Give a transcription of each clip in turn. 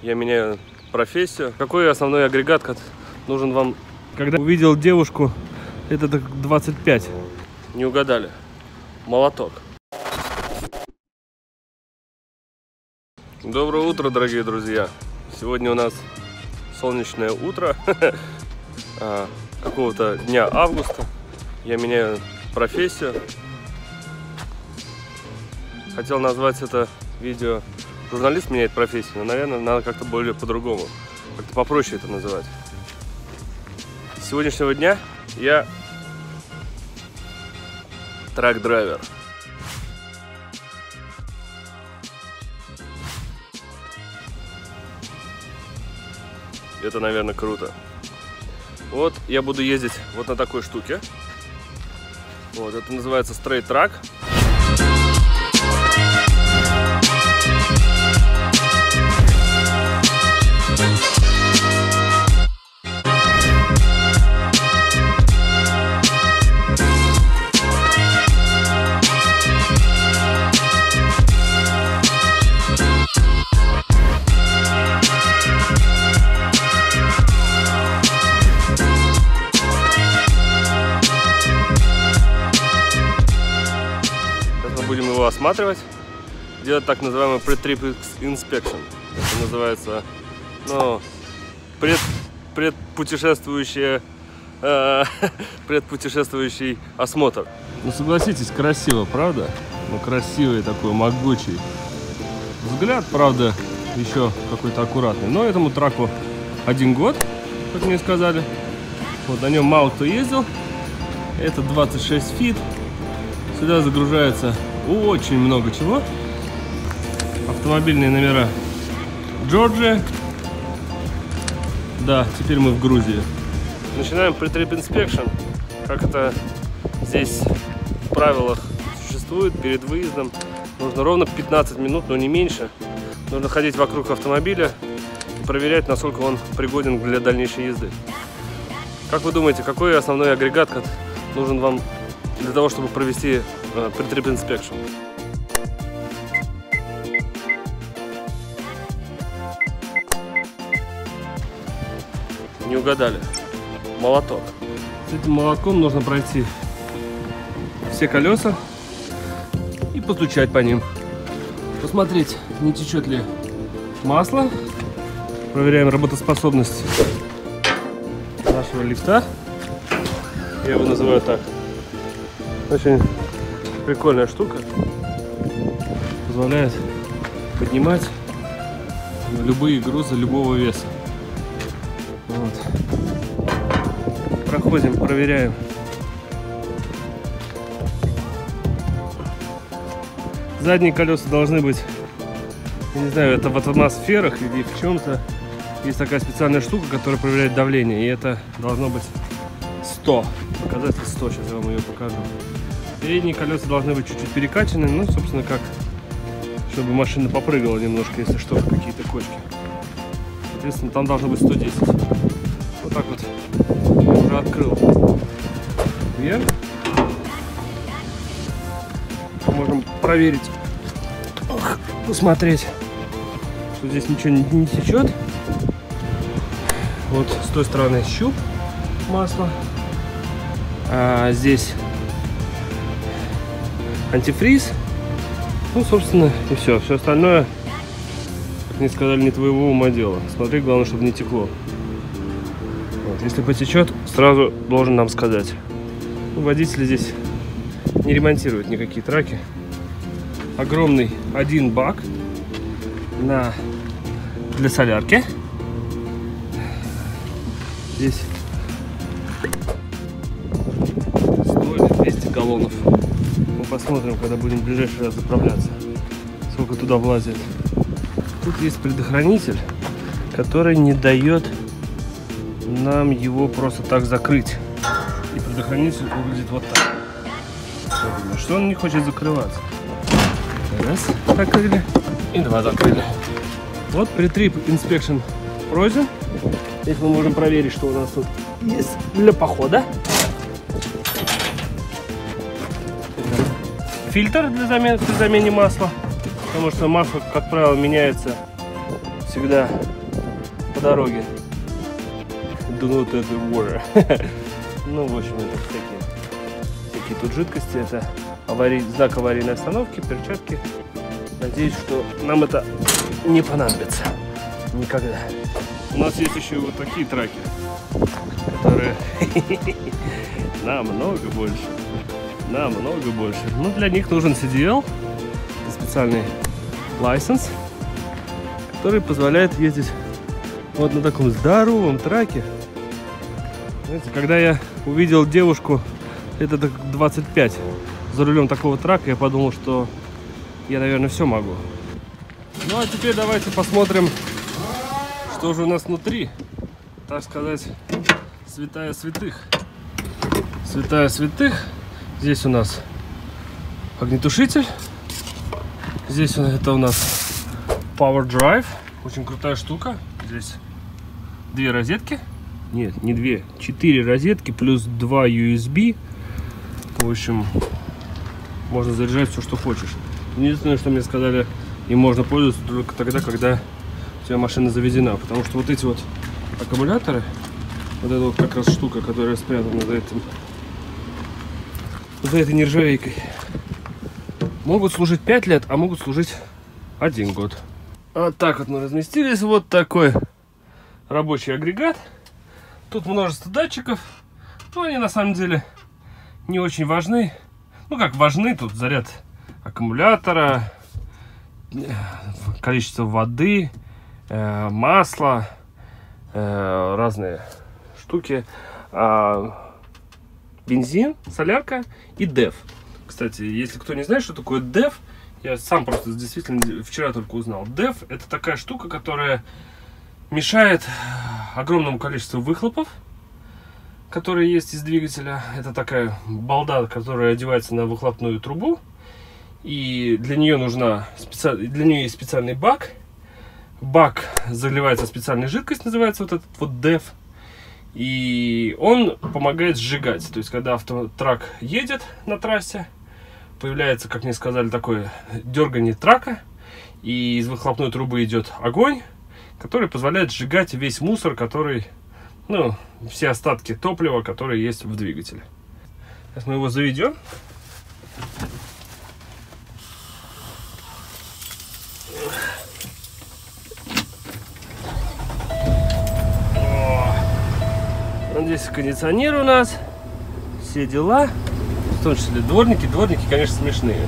я меняю профессию. Какой основной агрегат нужен вам? Когда увидел девушку, это 25. Не угадали. Молоток. Доброе утро, дорогие друзья. Сегодня у нас солнечное утро какого-то дня августа. Я меняю профессию. Хотел назвать это видео «Журналист меняет профессию», но, наверное, надо как-то более по-другому, как-то попроще это называть. С сегодняшнего дня я трак-драйвер. Это, наверное, круто. Вот я буду ездить вот на такой штуке. Вот, это называется Straight Track. Будем его осматривать, делать так называемый pre-trip inspection. Это называется, ну, предпутешествующий осмотр. Ну, согласитесь, красиво, правда? Ну, красивый такой, могучий. Взгляд, правда, еще какой-то аккуратный. Но этому траку 1 год, как мне сказали. Вот на нем мало кто ездил. Это 26 фит. Сюда загружается очень много чего. Автомобильные номера Джорджия. Да, теперь мы в Грузии. Начинаем pre-trip inspection. Как это здесь в правилах существует, перед выездом нужно ровно 15 минут, но не меньше. Нужно ходить вокруг автомобиля и проверять, насколько он пригоден для дальнейшей езды. Как вы думаете, какой основной агрегат нужен вам для того, чтобы провести pre-trip inspection? Не угадали. Молоток. С этим молотком нужно пройти все колеса и постучать по ним. Посмотреть, не течет ли масло. Проверяем работоспособность нашего лифта. Я его называю так. Очень прикольная штука. Позволяет поднимать любые грузы любого веса. Вот. Проходим, проверяем. Задние колеса должны быть, я не знаю, это в атмосферах или в чем-то. Есть такая специальная штука, которая проверяет давление. И это должно быть 100. Показатель 100, сейчас я вам ее покажу. Передние колеса должны быть чуть-чуть перекачаны, ну, собственно, как, чтобы машина попрыгала немножко, если что, какие-то кочки. Соответственно, там должно быть 110. Вот так вот я уже открыл вверх. Можем проверить, посмотреть, что здесь ничего не течет. Вот с той стороны щуп масла. А здесь антифриз. Ну, собственно, и все. Все остальное, как мне сказали, не твоего ума дело. Смотри, главное, чтобы не текло. Вот. Если потечет, сразу должен нам сказать. Ну, водители здесь не ремонтируют никакие траки. Огромный 1 бак для солярки. Здесь 100 или 200 галлонов. Мы посмотрим, когда будем в ближайший раз заправляться, сколько туда влазит. Тут есть предохранитель, который не дает нам его просто так закрыть. И предохранитель выглядит вот так. Что он не хочет закрываться? Раз, закрыли. И 2 закрыли. Вот pre-trip inspection пройден. Здесь мы можем проверить, что у нас тут есть для похода. Фильтр для замены масла. Потому что масло, как правило, меняется всегда по дороге. Do not add water. Ну, в общем, это всякие тут жидкости. Это знак аварийной остановки, перчатки. Надеюсь, что нам это не понадобится никогда. У нас есть еще вот такие траки, которые намного больше. Но для них нужен CDL, специальный license, который позволяет ездить вот на таком здоровом траке. Знаете, когда я увидел девушку лет 25 за рулем такого трака, я подумал, что я, наверное, все могу. Ну, а теперь давайте посмотрим, что же у нас внутри. Так сказать, святая святых. Святая святых. Здесь у нас огнетушитель. Здесь это у нас Power Drive. Очень крутая штука. Здесь 2 розетки. Нет, не 2, 4 розетки плюс 2 USB. В общем, можно заряжать все, что хочешь. Единственное, что мне сказали, им можно пользоваться только тогда, когда у тебя машина заведена. Потому что вот эти вот аккумуляторы, вот эта вот как раз штука, которая спрятана за этой нержавейкой, могут служить 5 лет, а могут служить 1 год. Вот так вот мы разместились. Вот такой рабочий агрегат. Тут множество датчиков. Но они на самом деле не очень важны. Ну как важны, тут заряд аккумулятора, количество воды, масла, разные штуки, бензин, солярка и DEF. Кстати, если кто не знает, что такое DEF, я сам просто действительно вчера только узнал. DEF — это такая штука, которая мешает огромному количеству выхлопов, которые есть из двигателя. Это такая балда, которая одевается на выхлопную трубу, и для нее есть специальный бак. Бак заливается специальной жидкость, называется вот этот вот DEF, и он помогает сжигать. То есть, когда автотрак едет на трассе, появляется, как мне сказали, такое дергание трака, и из выхлопной трубы идет огонь, который позволяет сжигать весь мусор, который, ну, все остатки топлива, которые есть в двигателе. Сейчас мы его заведем. Вот здесь кондиционер у нас, все дела, в том числе дворники. Дворники, конечно, смешные.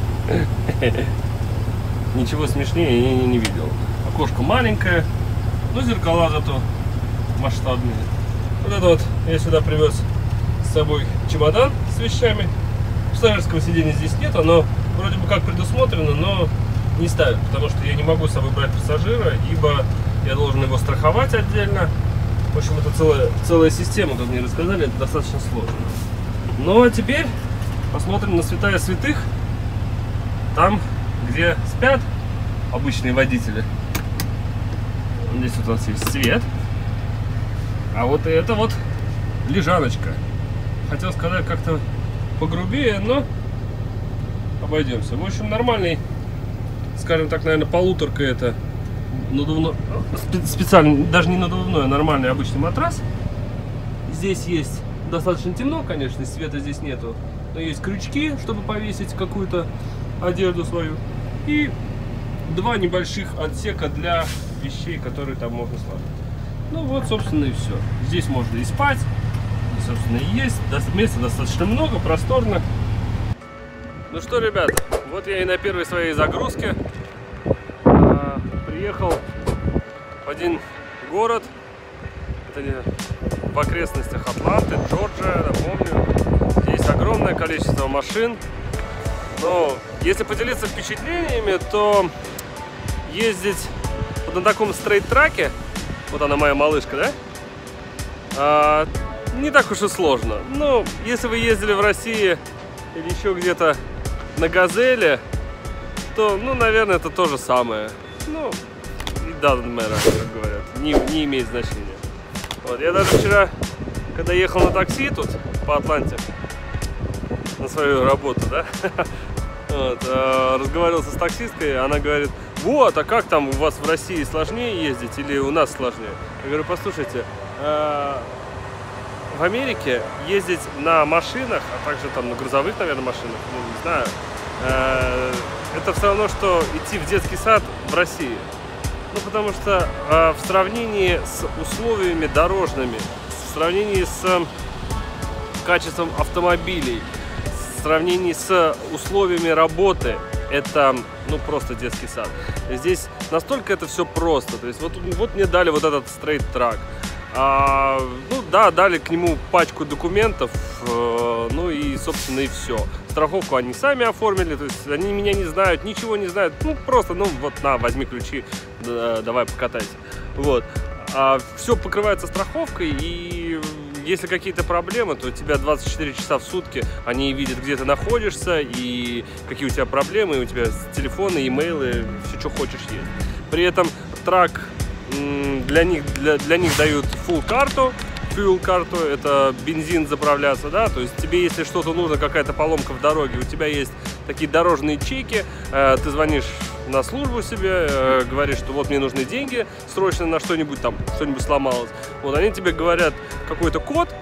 Ничего смешнее я не видел. Окошко маленькое, но зеркала зато масштабные. Вот это вот я сюда привез с собой чемодан с вещами. Пассажирского сиденья здесь нет, оно вроде бы как предусмотрено, но не ставят, потому что я не могу с собой брать пассажира, ибо я должен его страховать отдельно. В общем, это целая система, как мне рассказали, это достаточно сложно. Ну а теперь посмотрим на святая святых, там, где спят обычные водители. Здесь вот у нас есть свет, а вот это вот лежаночка. Хотел сказать как-то погрубее, но обойдемся. В общем, нормальный, скажем так, наверное, полуторка это. Надувной, специально, даже не надувной, а нормальный обычный матрас. Здесь есть достаточно темно, конечно, света здесь нету, но есть крючки, чтобы повесить какую-то одежду свою, и 2 небольших отсека для вещей, которые там можно сложить. Ну вот, собственно, и все. Здесь можно и спать, и, собственно, и есть. Места достаточно много, просторно. Ну что, ребят, вот я и на первой своей загрузке приехал в один город, это в окрестностях Атланты, Джорджия, напомню. Здесь огромное количество машин. Но если поделиться впечатлениями, то ездить вот на таком стрейт-траке, вот она моя малышка, да, не так уж и сложно. Ну, если вы ездили в России или еще где-то на Газели, то, ну, наверное, это то же самое. Ну, it doesn't matter, как говорят, не имеет значения. Вот, я даже вчера, когда ехал на такси тут по Атланте, на свою работу, да, вот, разговаривался с таксисткой, она говорит: вот, а как там у вас в России сложнее ездить или у нас сложнее? Я говорю, послушайте, в Америке ездить на машинах, а также там на грузовых, наверное, машинах, ну, не знаю, это все равно, что идти в детский сад в России. Ну, потому что в сравнении с условиями дорожными, в сравнении с качеством автомобилей, в сравнении с условиями работы, это, ну, просто детский сад. Здесь настолько это все просто. То есть вот мне дали вот этот стрейт-трак. Ну да, дали к нему пачку документов, ну и, собственно, и все. Страховку они сами оформили, то есть они меня не знают, ничего не знают. Ну, просто, ну, вот, на, возьми ключи, давай покатайся. Вот. Все покрывается страховкой, и если какие-то проблемы, то тебя 24 часа в сутки они видят, где ты находишься, и какие у тебя проблемы, и у тебя телефоны, имейлы, все, что хочешь, есть. При этом трак для них дают full карту, fuel карту, это бензин заправляться, да, то есть тебе, если что-то нужно, какая-то поломка в дороге, у тебя есть такие дорожные чеки, ты звонишь на службу себе, говоришь, что вот мне нужны деньги срочно на что-нибудь, там что-нибудь сломалось, вот они тебе говорят какой-то код,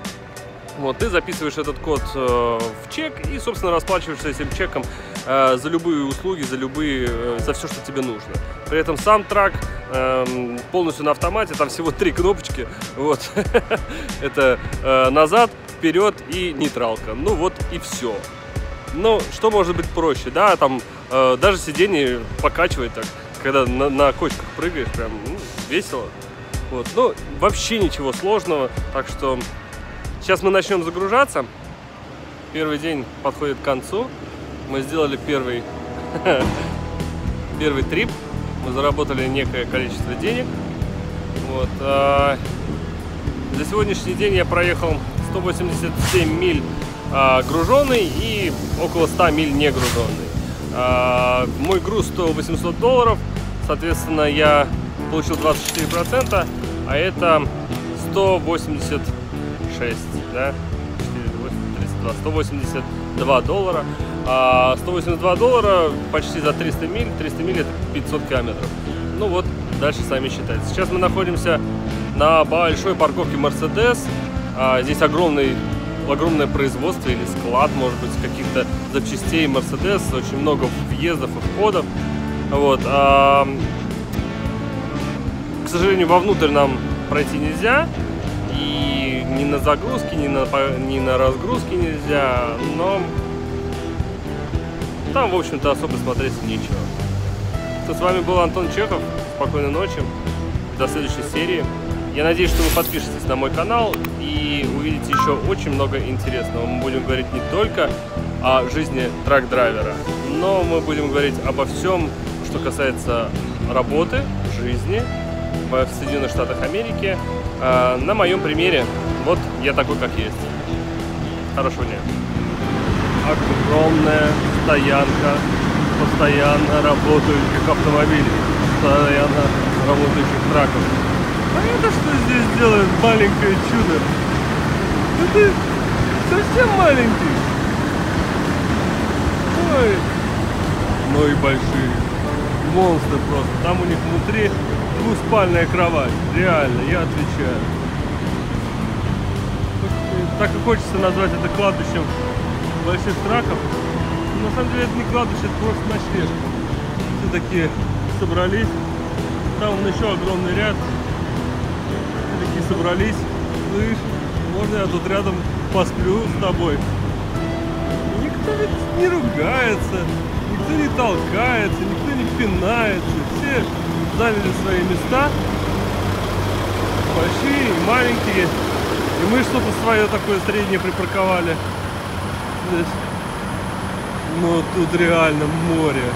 вот, ты записываешь этот код в чек и, собственно, расплачиваешься этим чеком за любые услуги, за все, что тебе нужно. При этом сам трак полностью на автомате, там всего 3 кнопочки, вот, это назад, вперед и нейтралка, ну вот и все. Ну, что может быть проще, да, там даже сиденье покачивает так, когда на кочках прыгаешь, прям весело, вот, ну, вообще ничего сложного, так что сейчас мы начнем загружаться. Первый день подходит к концу. Мы сделали первый трип. Мы заработали некое количество денег. Вот. За сегодняшний день я проехал 187 миль груженный и около 100 миль не груженный. Мой груз стоил $800. Соответственно, я получил 24%, а это 186, да, 182 доллара. А $182 почти за 300 миль. 300 миль это 500 километров. Ну вот, дальше сами считайте. Сейчас мы находимся на большой парковке Mercedes. Здесь огромное производство или склад, может быть, каких-то запчастей Mercedes. Очень много въездов и входов. Вот. К сожалению, вовнутрь нам пройти нельзя. И ни на загрузке, ни на разгрузке нельзя. Но там, в общем-то, особо смотреть нечего. С вами был Антон Чехов. Спокойной ночи. До следующей серии. Я надеюсь, что вы подпишетесь на мой канал и увидите еще очень много интересного. Мы будем говорить не только о жизни трак-драйвера, но мы будем говорить обо всем, что касается работы, жизни в Соединенных Штатах Америки. На моем примере. Вот я такой, как есть. Хорошего дня. Огромная стоянка постоянно работающих автомобилей, постоянно работающих траков. А это что здесь делает маленькое чудо? Это совсем маленький. Ой. Ну и большие. Монстры просто. Там у них внутри двуспальная кровать. Реально, я отвечаю. Так и хочется назвать это кладбищем больших траков. Но на самом деле это не кладбище, это просто ночлежка. Все такие собрались. Там вон еще огромный ряд. Все такие собрались. Слышь, можно я тут рядом посплю с тобой? И никто ведь не ругается, никто не толкается, никто не пинается. Все заняли свои места. Большие, маленькие. И мы что-то свое такое среднее припарковали. Здесь. Но тут реально море.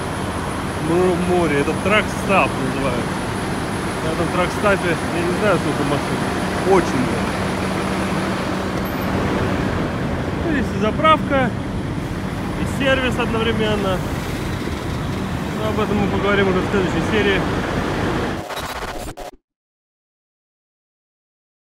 Море. Это трак-стап называется. На этом трак-стапе, я не знаю, сколько машин. Очень много. Здесь и заправка, и сервис одновременно. Но об этом мы поговорим уже в следующей серии.